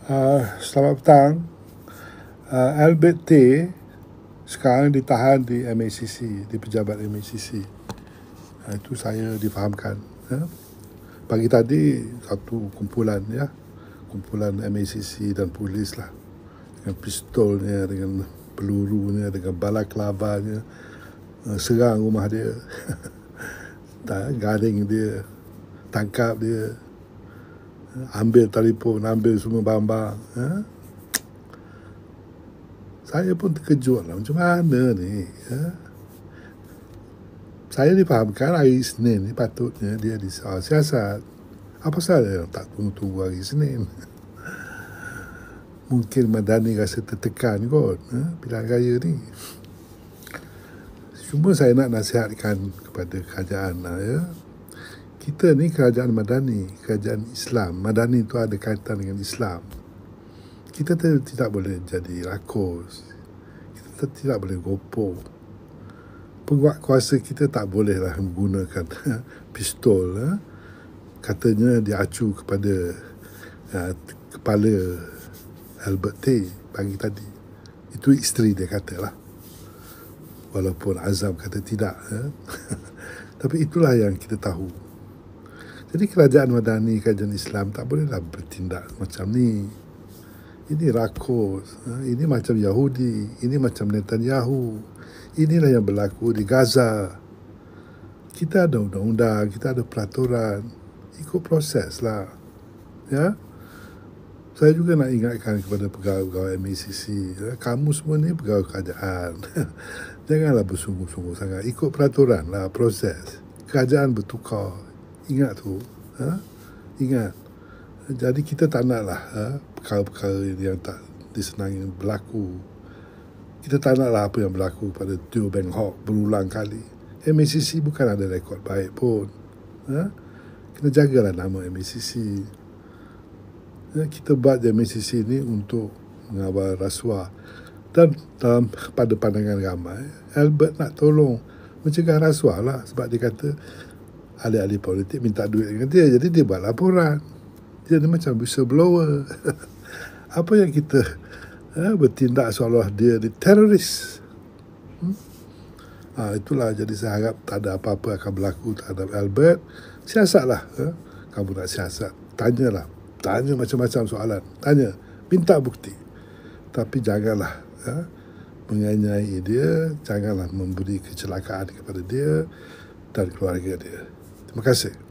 Selamat petang. Albert T sekarang ditahan di MACC, di pejabat MACC. Itu saya difahamkan. Pagi tadi satu kumpulan MACC dan polis lah, dengan pistolnya, dengan pelurunya, dengan balaklavanya, serang rumah dia, garing dia, tangkap dia, ambil telefon, ambil semua barang-barang. Saya pun terkejut lah, macam mana ni? Saya difahamkan hari Isnin ni patutnya dia di soal siasat. Apa salah tak tunggu hari Isnin? Mungkin Madani rasa tertekan kot pilihan raya ni. Cuma saya nak nasihatkan kepada kerajaan lah, kita ni kerajaan Madani, kerajaan Islam. Madani tu ada kaitan dengan Islam. Kita tidak boleh jadi rakus. Kita tidak boleh gopoh. Penguat kuasa kita tak bolehlah menggunakan pistol. Katanya diacu kepada kepala Albert T pagi tadi. Itu isteri dia katalah. Walaupun Azam kata tidak. Tapi itulah yang kita tahu. Jadi kerajaan Madani, kerajaan Islam tak bolehlah bertindak macam ni. Ini rakus. Ini macam Yahudi. Ini macam Netanyahu. Inilah yang berlaku di Gaza. Kita ada undang-undang, kita ada peraturan. Ikut proses lah. Ya. Saya juga nak ingatkan kepada pegawai-pegawai MACC. Kamu semua ni pegawai kerajaan. Janganlah bersungguh-sungguh sangat. Ikut peraturan lah, proses. Kerajaan bertukar. Ingat tu. Ingat. Jadi kita tak naklah perkara-perkara yang tak disenangi berlaku. Kita tak naklah apa yang berlaku pada Teo Beng Hawk berulang kali. MACC bukan ada rekod baik pun. Kena jagalah nama MACC. Kita buat MACC ni untuk mengawal rasuah. Dan pada pandangan ramai, Albert nak tolong mencegah rasuah lah. Sebab dia kata ahli-ahli politik minta duit dengan dia. Jadi dia buat laporan. Dia ni macam whistleblower. Apa yang kita bertindak seolah dia ni teroris. Itulah, jadi saya harap tak ada apa-apa akan berlaku terhadap Albert. Siasatlah. Kamu nak siasat, tanyalah. Tanya macam-macam soalan. Tanya, minta bukti. Tapi janganlah menganiaya dia. Janganlah memberi kecelakaan kepada dia dan keluarga dia. Terima kasih.